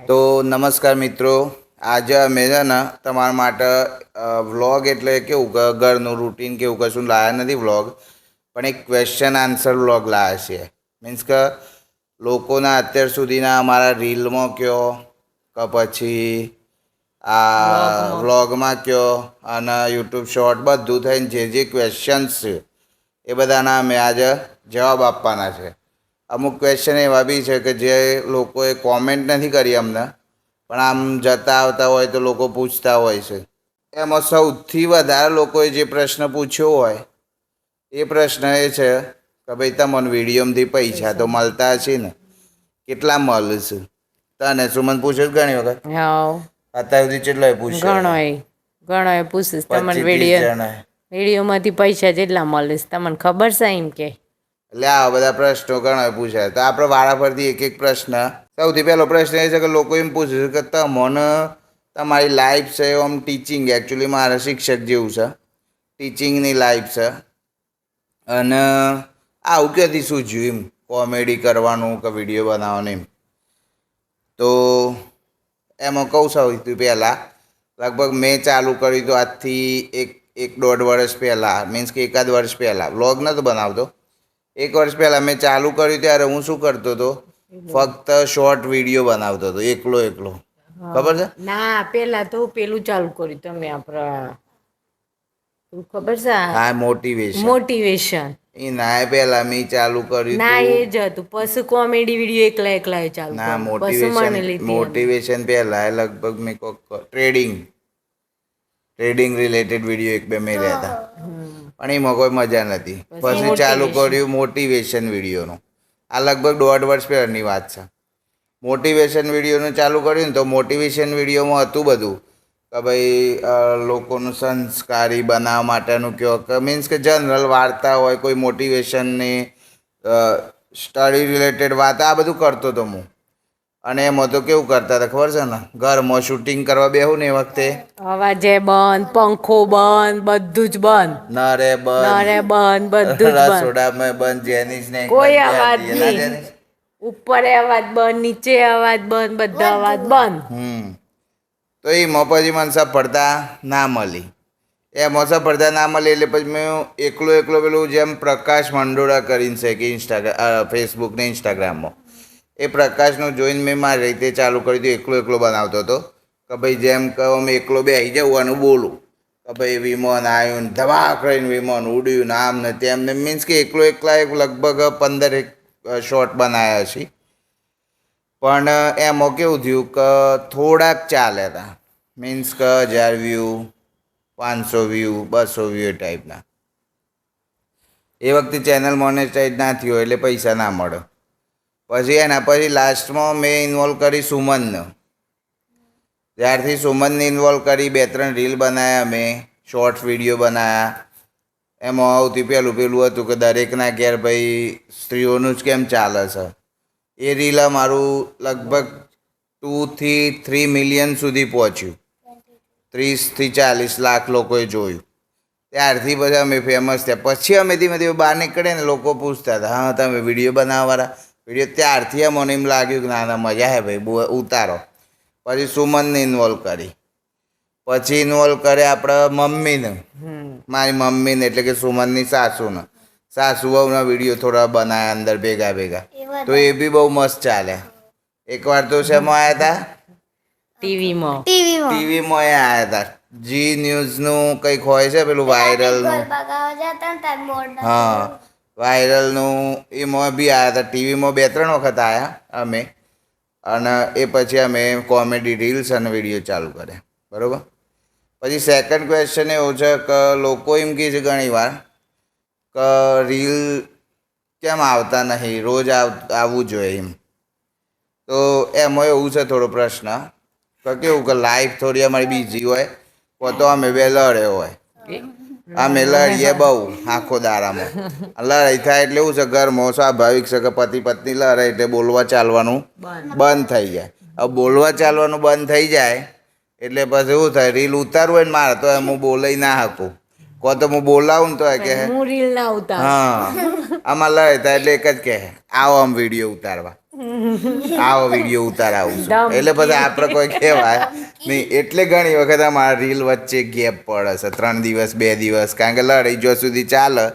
તો નમસ્કાર મિત્રો, આજે અમે છે ને તમારા માટે વ્લોગ એટલે કેવું કે ઘરનું રૂટીન કેવું કશું લાયા નથી વ્લોગ, પણ એક ક્વેશ્ચન આન્સર વ્લોગ લાવ્યા છીએ. મીન્સ કે લોકોના અત્યાર સુધીના અમારા રીલમાં કયો કે પછી આ વ્લોગમાં કયો અને યુટ્યુબ શોર્ટ બધું થઈને જે ક્વેશ્ચન્સ છે એ બધાના અમે આજે જવાબ આપવાના છે. અમુક ક્વેશ્ચન એવા બી છે કે જે લોકોએ કોમેન્ટ નથી કરી અમને, પણ આમ જતા આવતા હોય તો લોકો પૂછતા હોય છે. એમાં સૌથી વધારે લોકોએ જે પ્રશ્ન પૂછ્યો હોય એ પ્રશ્ન એ છે કે ભાઈ તમને વિડીયોમાંથી પૈસા તો મળતા હશે ને, કેટલા મળશે? તને સુમન પૂછ્યું ઘણી વખત? અત્યાર સુધી કેટલાય પૂછ્યું? ઘણોય પૂછીશ તમને વિડીયોમાંથી પૈસા જેટલા મળે તમને ખબર છે એમ કે? એટલે આવા બધા પ્રશ્નો ઘણા પૂછાય. તો આપણે વારાફરતી એક એક પ્રશ્ન. સૌથી પહેલો પ્રશ્ન એ છે કે લોકો એમ પૂછે છે કે તમને તમારી લાઈફ છે આમ ટીચિંગ, એકચ્યુઅલી મારે શિક્ષક જેવું છે, ટીચિંગની લાઈફ છે, અને આવું ક્યાંથી સૂઝ્યું એમ કોમેડી કરવાનું કે વિડીયો બનાવવાનું એમ? તો એમાં કહું સૌથી પહેલાં લગભગ મેં ચાલુ કર્યું તો આજથી એક દોઢ વર્ષ પહેલાં, મીન્સ કે એકાદ વર્ષ પહેલાં. વ્લોગ નહોતો બનાવતો. એક વર્ષ પહેલાં મેં ચાલુ કર્યું ત્યારે હું શું કરતો હતો, ફક્ત શોર્ટ વિડીયો બનાવતો હતો એકલો. ખબર છે? ના, પેલા તો પેલું ચાલુ કર્યું તમે આપણા ખબર છે? હા, મોટિવેશન. એ ના પહેલા મેં ચાલુ કર્યું ના એ જ હતું. પછી કોમેડી વિડીયો એકલા ચાલુ ના, કર્યું. મોટિવેશન પહેલા લગભગ મેં ટ્રેડિંગ રિલેટેડ વિડીયો એક બે મેં રહ્યા હતા, પણ એમાં કોઈ મજા નથી. પછી ચાલુ કર્યું મોટિવેશન વિડીયોનું. આ લગભગ દોઢ વર્ષ પહેલાંની વાત છે. મોટિવેશન વિડીયોનું ચાલુ કર્યું ને તો મોટિવેશન વિડીયોમાં હતું બધું કે ભાઈ લોકોનું સંસ્કારી બનાવવા માટેનું કહો કે મીન્સ કે જનરલ વાર્તા હોય, કોઈ મોટિવેશનની સ્ટડી રિલેટેડ વાત, આ બધું કરતો હતો હું. અને એમાં તો કેવું કરતા હતા ખબર છે ને, ઘરમાં શૂટિંગ કરવા બેહું ને એ વખતે અવાજે બંધ, પંખો બંધ, બધું જ બંધ, નરે બંધ, બધું જ રસોડામાં બંધ, જેનિસ ને કોઈ અવાજ નહીં, ઉપર અવાજ બંધ, નીચે અવાજ બંધ, બધા અવાજ બંધ. તો એમાં પછી મને સફળતા ના મળી. એમાં સફળતા ના મળી એટલે પછી મેં એકલો પેલું જેમ પ્રકાશ મંડોળા કરીને છે કે ફેસબુક ને ઇન્સ્ટાગ્રામમાં, એ પ્રકાશનું જોઈને મેં મારી રીતે ચાલુ કરી દીધું. એકલો બનાવતો હતો કે ભાઈ જેમ કે અમે એકલો બેસી જવું અને બોલું કે ભાઈ વિમાન આવ્યું ને ધમાક રહીને વિમાન ઉડ્યું ને આમ ને તેમ ને, મીન્સ કે એકલા લગભગ 15 શોર્ટ બનાવ્યા છે. પણ એમાં કેવું થયું કે થોડાક ચાલે હતા, મીન્સ કે 1000 વ્યૂ, 500 વ્યૂ, 200 વ્યૂ એ ટાઈપના. એ વખતે ચેનલ મોનેટાઈઝ ના થયો એટલે પૈસા ના મળે. પછી એના પછી લાસ્ટમાં મેં ઇન્વોલ્વ કરી સુમનને. ત્યારથી સુમનને ઇન્વોલ્વ કરી 2-3 રીલ બનાવ્યા, મેં શોર્ટ્સ વિડીયો બનાવ્યા. એમાં સૌથી પેલું હતું કે દરેકના ઘેર ભાઈ સ્ત્રીઓનું જ કેમ ચાલે છે. એ રીલ મારું લગભગ 2 થી 3 મિલિયન સુધી પહોંચ્યું, 30 થી 40 લાખ લોકોએ જોયું. ત્યારથી પછી અમે ફેમસ થયા. પછી અમે ધીમે ધીમે બહાર નીકળે ને લોકો પૂછતા હતા, હા તમે વિડીયો બનાવવાવાળા વિડીયો. ત્યારથી મને એમ લાગ્યું કે ના મજા હે ભાઈ, ઉતારો. પછી સુમનને ઇન્વોલ્વ કરી, પછી ઇન્વોલ્વ કરે આપણે મમ્મીને, મારી મમ્મીને એટલે કે સુમનની સાસુને. સાસુ વહુના વિડીયો થોડા બનાવ્યા અંદર ભેગા, તો એ બી બહુ મસ્ત ચાલ્યા. એકવાર તો શેમાં આવ્યા હતા? ટીવીમાં આવ્યા હતા. જી ન્યૂઝનું કંઈક હોય છે પેલું વાયરલનું, હા વાયરલનું, એમાં બી આવ્યા હતા. ટીવીમાં 2-3 વખત આવ્યા અમે. અને એ પછી અમે કોમેડી રીલ્સ અને વિડીયો ચાલુ કર્યા, બરાબર. પછી સેકન્ડ ક્વેશ્ચન એવું છે કે લોકો એમ કહે છે ઘણી વાર કે રીલ કેમ આવતા નહીં, રોજ આવવું જોઈએ એમ. તો એમાં એવું છે થોડો પ્રશ્ન કે કેવું કે લાઈફ થોડી અમારી બીજી હોય, તો અમે બે લડે હોય, અમે લડીએ બહુ આખો દાડામાં. લડાઈ થાય એટલે એવું છે ઘરમાં સ્વાભાવિક છે કે પતિ પત્ની લડે એટલે બોલવા ચાલવાનું બંધ થઈ જાય. હવે બોલવા ચાલવાનું બંધ થઈ જાય એટલે પછી એવું થાય, રીલ ઉતારવું હોય ને મારે તો હું બોલાઈ ના શકું, તો હું બોલાવું ને તો કે હા આમાં લડાઈ થાય એટલે એક જ કહે આવો આમ વિડીયો ઉતારવા. આવો વિડીયો ઉતારાવું છું. ધમકી. એટલે પછી આપણે કોઈ કહેવાય નહીં. એટલે ઘણી વખત અમારા રીલ વચ્ચે ગેપ પડે છે 3 દિવસ 2 દિવસ, કારણ કે લડાઈ જો સુધી ચાલે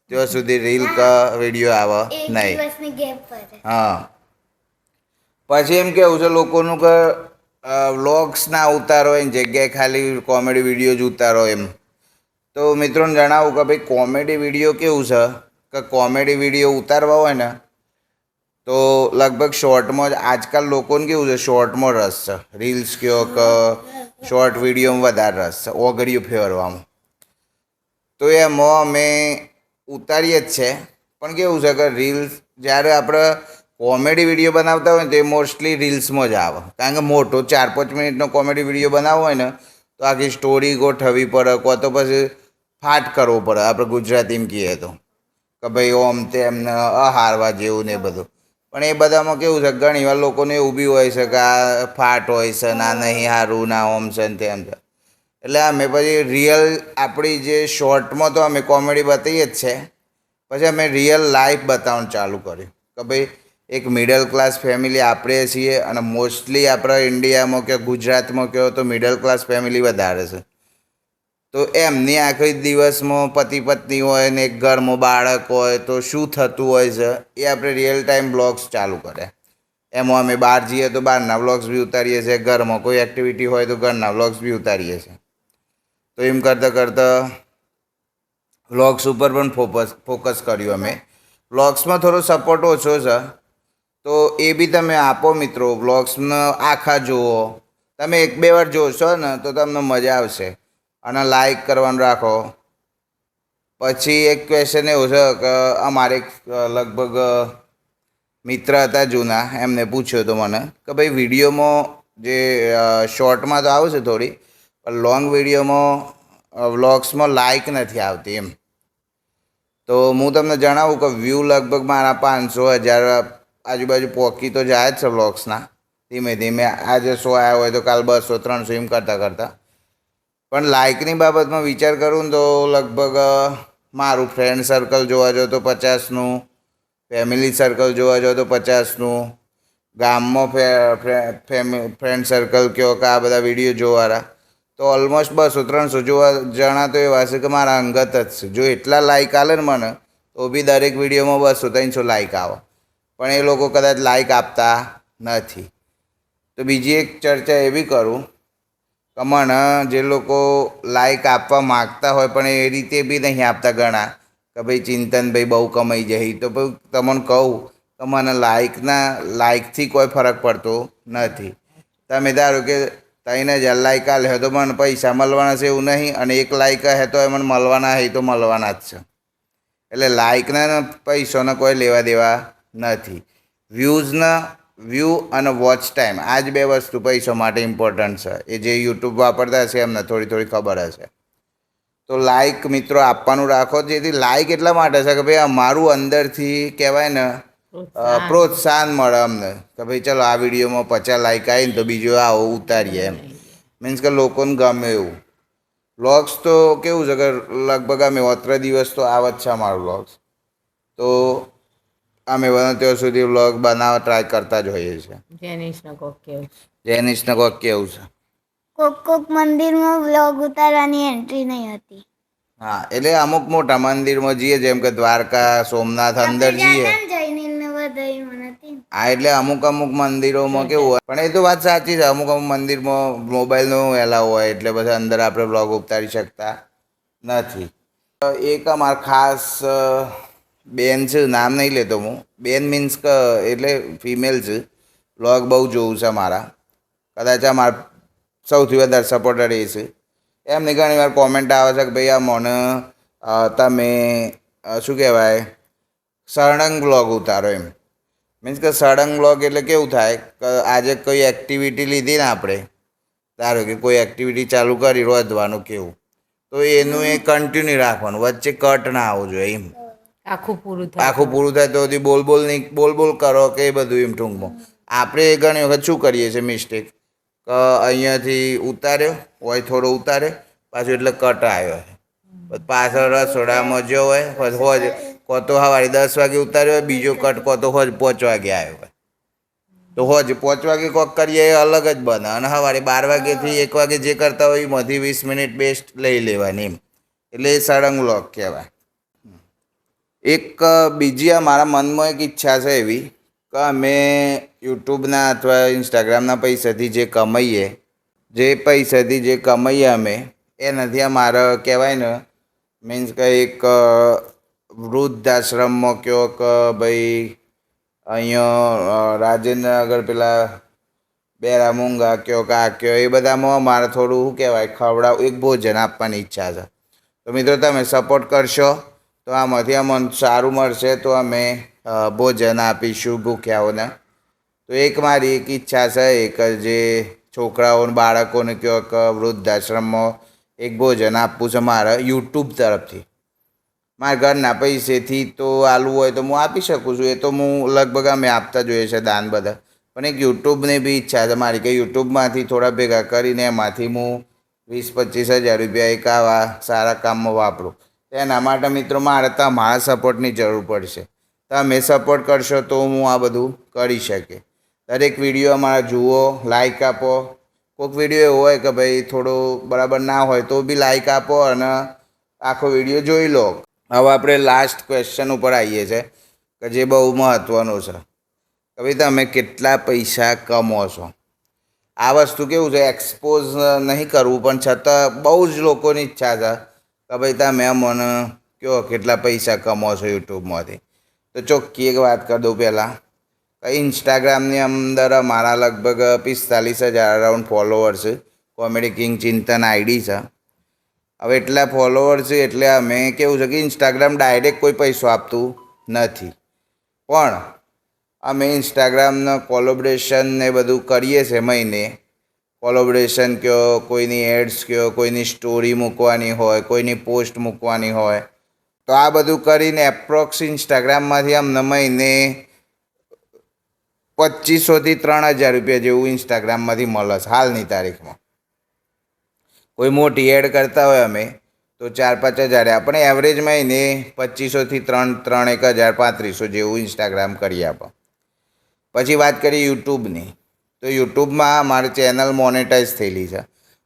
ત્યાં સુધી રીલ વિડીયો આવે નહીં. હા, પછી એમ કેવું છે લોકોનું કે વ્લોગ્સ ના ઉતારો એની જગ્યાએ ખાલી કોમેડી વિડીયો જ ઉતારો એમ. તો મિત્રોને જણાવું કે ભાઈ કોમેડી વિડીયો કેવું છે કે કોમેડી વિડીયો ઉતારવા હોય ને તો લગભગ શોર્ટમાં જ આજકાલ લોકોને કેવું છે, શોર્ટમાં રસ છે. રીલ્સ કયો કે શોર્ટ વિડીયોમાં વધારે રસ છે, ઓગળિયું ફેરવામાં. તો એમાં અમે ઉતારીએ જ છે, પણ કેવું છે કે રીલ્સ જ્યારે આપણે કોમેડી વિડીયો બનાવતા હોય ને તો એ મોસ્ટલી રીલ્સમાં જ આવે. કારણ કે મોટો 4-5 મિનિટનો કોમેડી વિડીયો બનાવવો હોય ને તો આખી સ્ટોરી ગોઠવવી પડે, કો તો પછી ફાટ કરવો પડે. આપણે ગુજરાતીમાં કહીએ તો કે ભાઈ ઓમ તેમને અહારવા જેવું ને એ બધું. પણ એ બધામાં કેવું છે, ઘણી વાર લોકોને એવું બી હોય છે કે આ ફાટ હોય છે, ના નહીં સારું, ના ઓમ છે ને તેમ છે. એટલે અમે પછી રિયલ આપણી જે શોર્ટમાં તો અમે કોમેડી બતાવીએ જ છે, પછી અમે રિયલ લાઈફ બતાવવાનું ચાલુ કર્યું કે ભાઈ એક મિડલ ક્લાસ ફેમિલી આપણે છીએ, અને મોસ્ટલી આપણા ઇન્ડિયામાં કે ગુજરાતમાં કહો તો મિડલ ક્લાસ ફેમિલી વધારે છે. તો એમની આખી દિવસમાં પતિ પત્ની હોય ને એક ઘરમાં બાળક હોય તો શું થતું હોય છે એ આપણે રિયલ ટાઈમ બ્લોગ્સ ચાલુ કર્યા. એમાં અમે બહાર જઈએ તો બહારના વ્લોગ્સ બી ઉતારીએ છીએ, ઘરમાં કોઈ એક્ટિવિટી હોય તો ઘરના વ્લોગ્સ બી ઉતારીએ છીએ. તો એમ કરતાં કરતાં વ્લોગ્સ ઉપર પણ ફોકસ કર્યું અમે. વ્લોગ્સમાં થોડો સપોર્ટ ઓછો છે, તો એ બી તમે આપો મિત્રો. વ્લોગ્સને આખા જુઓ, તમે 1-2 વાર જોશો ને તો તમને મજા આવશે, અને લાઈક કરવાનું રાખો. પછી એક ક્વેશ્ચન એવું છે કે અમારે લગભગ મિત્ર હતા જૂના, એમને પૂછ્યો હતો મને કે ભાઈ વિડીયોમાં જે શોર્ટમાં તો આવે છે થોડી, પણ લોંગ વિડીયોમાં વ્લોગ્સમાં લાઈક નથી આવતી એમ. તો હું તમને જણાવું કે વ્યૂ લગભગ મારા 500,000 આજુબાજુ પહોંચી તો જાય જ છે વ્લોગ્સના. ધીમે ધીમે આજે 100 આવ્યા હોય તો કાલ 200-300 એમ કરતાં કરતાં. પણ લાઇકની બાબતમાં વિચાર કરું ને તો લગભગ મારું ફ્રેન્ડ સર્કલ જોવા જાઓ તો 50નું, ફેમિલી સર્કલ જોવા જાઓ તો 50નું, ગામમાં ફ્રેન્ડ સર્કલ કહો કે આ બધા વિડીયો જોવાવાળા તો ઓલમોસ્ટ 200-300 જોવા જણા તો એવા છે કે મારા અંગત જ છે. જો એટલા લાઇક આલે ને મને તો બી દરેક વિડીયોમાં 200-300 લાઇક આવે, પણ એ લોકો કદાચ લાઇક આપતા નથી. તો બીજી એક ચર્ચા એવી કરું કે મને જે લોકો લાઈક આપવા માગતા હોય પણ એ રીતે બી નહીં આપતા ઘણા કે ભાઈ ચિંતનભાઈ બહુ કમાઈ જાય, તો ભાઈ તમને કહું કે મને લાઈકથી કોઈ ફરક પડતો નથી. તમે ધારો કે 3,000 લાઈક આલે તો મને પૈસા મળવાના છે એવું નહીં, અને 1 લાઈક હે તો મને મળવાના હે તો મળવાના જ છે. એટલે લાઈકના પૈસાના કોઈ લેવા દેવા નથી. વ્યૂ અને વોચ ટાઈમ, આ જ 2 વસ્તુ પૈસા માટે ઇમ્પોર્ટન્ટ છે. એ જે યુટ્યુબ વાપરતા છે એમને થોડી ખબર હશે. તો લાઈક મિત્રો આપવાનું રાખો. જેથી લાઈક એટલા માટે છે કે ભાઈ અમારું અંદરથી કહેવાય ને પ્રોત્સાહન મળે અમને કે ભાઈ ચલો આ વિડીયોમાં 50 લાઈક આવીને તો બીજો આવો ઉતારીએ એમ. મીન્સ કે લોકોને ગમે એવું. વ્લોગ્સ તો કેવું છે કે લગભગ અમે 3 દિવસ તો આવે જ છે અમારું વ્લોગ્સ. તો અમે બને ત્યાં સુધી વ્લોગ બનાવવા ટ્રાય કરતા જ હોઈએ છીએ. જેનિશને કોક કેવું કેવું છે? કોક મંદિરમાં વ્લોગ ઉતારવાની એન્ટ્રી નહીં હતી. હા, એટલે અમુક મોટા મંદિરમાં જઈએ, જેમ કે દ્વારકા, સોમનાથ, અંદર જઈએ. હા, એટલે અમુક મંદિરોમાં કેવું હોય, પણ એ તો વાત સાચી છે. અમુક મંદિરમાં મોબાઈલનો એલાવ હોય એટલે બધા અંદર આપણે વ્લોગ ઉતારી શકતા નથી. એક અમારા ખાસ બેન છે, નામ નહીં લેતો હું. બેન મીન્સ કે એટલે ફિમેલ છે. વ્લોગ બહુ જોવું છે મારા, કદાચ અમારા સૌથી વધારે સપોર્ટર એ છે. એમની ઘણી વાર કોમેન્ટ આવે છે કે ભાઈ આ મને તમે શું કહેવાય સળંગ બ્લોગ ઉતારો એમ. મીન્સ કે સળંગ બ્લોગ એટલે કેવું થાય કે આજે કોઈ એક્ટિવિટી લીધી ને આપણે, ધારો કે કોઈ એક્ટિવિટી ચાલુ કરી રોધવાનું કેવું, તો એનું એ કન્ટિન્યુ રાખવાનું, વચ્ચે કટ ના આવવું જોઈએ એમ. આખું પૂરું થાય તો બધી બોલ કરો કે એ બધું એમ ટૂંકમાં. આપણે ઘણી વખત શું કરીએ છીએ મિસ્ટેક કે અહીંયાથી ઉતાર્યો હોય, થોડો ઉતારે પાછું એટલે કટ આવ્યો હોય, પાછળ રસોડામાં જો હોય કો તો સવારે 10 વાગે ઉતાર્યો હોય, બીજો કટ કો તો 5 વાગે આવ્યો હોય. તો હોજ 5 વાગે કોક કરીએ એ અલગ જ બને અને સવારે 12 વાગ્યાથી 1 વાગે જે કરતા હોય એમાંથી 20 મિનિટ બેસ્ટ લઈ લેવાની એમ એટલે એ સળંગ વ્લોગ કહેવાય. એક બીજી આ મારા મનમાં એક ઈચ્છા છે એવી કે અમે યુટ્યુબના અથવા ઇન્સ્ટાગ્રામના પૈસાથી જે કમાઈએ અમે એનાથી આ મારે કહેવાય ને મીન્સ કે એક વૃદ્ધાશ્રમમાં કહો કે ભાઈ અહીંયા રાજેન્દ્રનગર પેલા બેરા મૂંગા કયો કે આ કયો એ બધામાં મારે થોડું શું કહેવાય એક ભોજન આપવાની ઈચ્છા છે. તો મિત્રો તમે સપોર્ટ કરશો તો આમાંથી અમને સારું મળશે તો અમે ભોજન આપીશું ભૂખ્યાઓને. તો એક મારી એક ઈચ્છા છે એક જે છોકરાઓને બાળકોને કહો કે વૃદ્ધાશ્રમમાં એક ભોજન આપવું છે મારે યુટ્યુબ તરફથી. મારા ઘરના પૈસેથી તો આલવું હોય તો હું આપી શકું છું, એ તો હું લગભગ અમે આપતા જોઈએ છે દાન બધા. પણ એક યુટ્યુબની બી ઈચ્છા છે મારી કે યુટ્યુબમાંથી થોડા ભેગા કરીને એમાંથી હું 20-25 હજાર રૂપિયા એક આવા સારા કામમાં વાપરું. એના માટે મિત્રો મારે તમારા સપોર્ટની જરૂર પડશે. તમે સપોર્ટ કરશો તો હું આ બધું કરી શકે. દરેક વિડીયો અમારા જુઓ, લાઈક આપો. કોઈક વિડીયો એવો હોય કે ભાઈ થોડો બરાબર ના હોય તો બી લાઈક આપો અને આખો વિડીયો જોઈ લો. હવે આપણે લાસ્ટ ક્વેશ્ચન ઉપર આવીએ છીએ કે જે બહુ મહત્ત્વનું છે કે ભાઈ તમે કેટલા પૈસા કમો છો. આ વસ્તુ કેવું છે એક્સપોઝ નહીં કરવું પણ છતાં બહુ જ લોકોની ઈચ્છા છે કે ભાઈ તમે મને કહો કેટલા પૈસા કમો છો યુટ્યુબમાંથી. તો ચોખ્ખી એક વાત કરી દઉં પહેલાં કે ઇન્સ્ટાગ્રામની અંદર મારા લગભગ 45,000 અરાઉન્ડ ફોલોવર્સ છે. કોમેડી કિંગ ચિંતન આઈડી છે. હવે એટલા ફોલોવર્સ છે એટલે અમે કેવું છે કે ઇન્સ્ટાગ્રામ ડાયરેક્ટ કોઈ પૈસો આપતું નથી, પણ અમે ઇન્સ્ટાગ્રામનું કોલેબોરેશન ને બધું કરીએ છીએ મહિને. કોલેબોરેશન કહો, કોઈની એડ્સ કહો, કોઈની સ્ટોરી મૂકવાની હોય, કોઈની પોસ્ટ મૂકવાની હોય, તો આ બધું કરીને એપ્રોક્સ ઇન્સ્ટાગ્રામમાંથી અમને મહિને 2500થી 3000 રૂપિયા જેવું ઇન્સ્ટાગ્રામમાંથી મળે છે હાલની તારીખમાં. કોઈ મોટી એડ કરતા હોય અમે તો 4-5 હજાર, આપણે એવરેજ મહિને 2500થી 3,1,000-3500 જેવું ઇન્સ્ટાગ્રામ કરી આપો. પછી વાત કરીએ યુટ્યુબની, તો યુટ્યુબમાં મારી ચેનલ મોનેટાઈઝ થયેલી છે.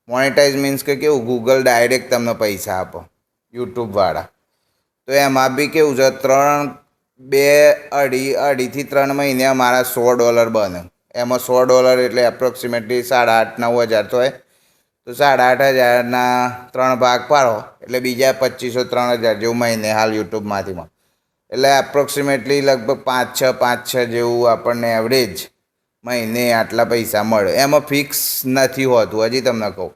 મોનેટાઈઝ મીન્સ કે કેવું ગૂગલ ડાયરેક્ટ તમને પૈસા આપો યુટ્યુબવાળા. તો એમાં બી કેવું છે 2-2.5થી 3 મહિને અમારા $100 બને. એમાં $100 એટલે એપ્રોક્સિમેટલી 8,500-9,000 થાય. તો 8,500ના 3 ભાગ પાડો એટલે બીજા 2,500-3,000 જેવું મહિને હાલ યુટ્યુબમાંથી મળે. એટલે એપ્રોક્સિમેટલી લગભગ 5-6 જેવું આપણને એવરેજ મહિને આટલા પૈસા મળે. એમાં ફિક્સ નથી હોતું. હજી તમને કહું,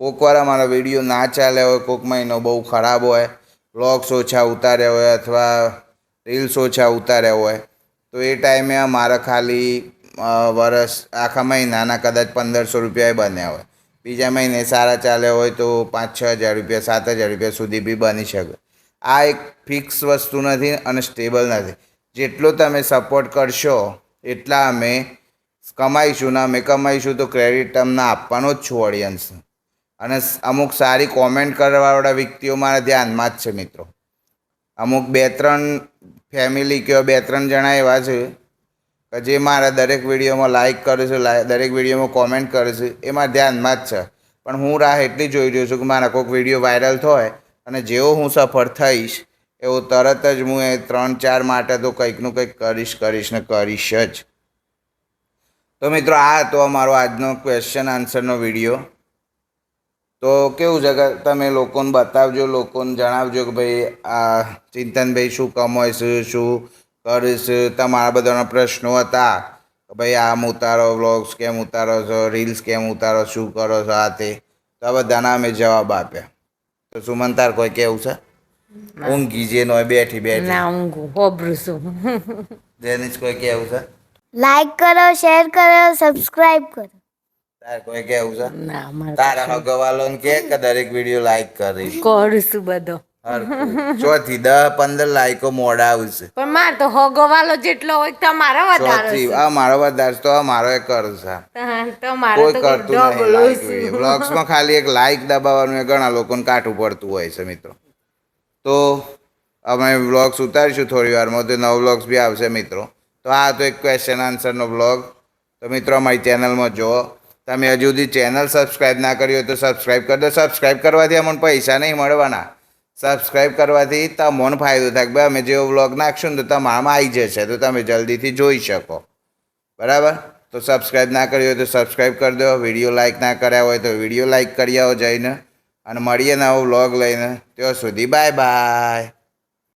કોઈક વાર અમારો વિડીયો ના ચાલે હોય, કોઈક મહિનો બહુ ખરાબ હોય, વ્લોગ્સ ઓછા ઉતાર્યા હોય અથવા રીલ્સ ઓછા ઉતાર્યા હોય, તો એ ટાઈમે અમારે ખાલી આખા મહિનાના કદાચ 1,500 રૂપિયા બન્યા હોય. બીજા મહિને સારા ચાલ્યા હોય તો 5-6 હજાર રૂપિયા, 7,000 રૂપિયા સુધી બી બની શકે. આ એક ફિક્સ વસ્તુ નથી અને સ્ટેબલ નથી. જેટલો તમે સપોર્ટ કરશો એટલા અમે કમાઈશું ને અમે કમાઈશું તો ક્રેડિટ તમને આપવાનો જ છું ઓડિયન્સને. અને અમુક સારી કોમેન્ટ કરવાવાળા વ્યક્તિઓ મારા ધ્યાનમાં જ છે મિત્રો. અમુક 2-3 ફેમિલી કે 2-3 જણા એવા છે કે જે મારા દરેક વિડીયોમાં લાઈક કરે છે, દરેક વિડીયોમાં કોમેન્ટ કરે છે, એ મારા ધ્યાનમાં જ છે. પણ હું રાહ એટલી જોઈ રહ્યો છું કે મારા કોઈક વિડીયો વાયરલ થાય અને જેવો હું સફળ થઈશ એવો તરત જ હું એ 3-4 માટે તો કંઈકનું કંઈક કરીશ જ. તો મિત્રો આ હતો અમારો આજનો ક્વેશ્ચન આન્સરનો વિડીયો. તો કેવું છે કે તમે લોકોને બતાવજો, લોકોને જણાવજો કે ભાઈ આ ચિંતનભાઈ શું કમાય છે, શું કરે છે. તમારા બધાના પ્રશ્નો હતા કે ભાઈ આમ ઉતારો, વ્લોગ્સ કેમ ઉતારો છો, રીલ્સ કેમ ઉતારો, શું કરો છો, આ તે. તો આ બધાના અમે જવાબ આપ્યા. તો સુમન તાર કોઈ કેવું છે? ઊંઘી જે નો બેઠી ના ઊંઘું હોબરું છું. જેની કોઈ કેવું છે? લાઈક કરો, શેર કરો, સબસ્ક્રાઇબ કરો. તાર કોઈ કેવું છે? ના અમારે તારા હગવાલો કે દરેક વિડીયો લાઈક કરી કરું છું બધો. ચોથી 10-15 લાઈકો મોડા આવશે. પણ માર તો હોગોવાલો જેટલો હોય તમારો વધારે ચોથી છે. આ મારો વધારે તો મારો એક કર છે. તમારો કોઈ તો કરતું નહીં ડબલ લાઈક છે. વિડીયો. બ્લોગ્સમાં ખાલી એક લાઈક દબાવવાનું એ ઘણા લોકોને કાઠું પડતું હોય છે મિત્રો. તો અમે વ્લોગ્સ ઉતારીશું થોડી વારમાં, તો નવો વ્લોગ્સ બી આવશે મિત્રો. તો આ તો એક ક્વેશ્ચન આન્સરનો વ્લોગ. તો તો મિત્રો અમારી ચેનલમાં જુઓ. તમે હજુ સુધી ચેનલ સબસ્ક્રાઈબ ના કરી હોય તો સબસ્ક્રાઈબ કરી દો. સબસ્ક્રાઈબ કરવાથી અમને પૈસા નહીં મળવાના. સબસ્ક્રાઈબ કરવાથી તમને ફાયદો થાય કે ભાઈ અમે જેવો વ્લોગ નાખશું ને તો તમારામાં આવી જશે, તો તમે જલ્દીથી જોઈ શકો. બરાબર? તો સબસ્ક્રાઈબ ના કરી હોય તો સબસ્ક્રાઈબ કરી દો. વિડીયો લાઈક ના કર્યા હોય તો વિડીયો લાઈક કરી આવો જઈને. અને મળીએ નવો વ્લોગ લઈને. ત્યાં સુધી બાય બાય.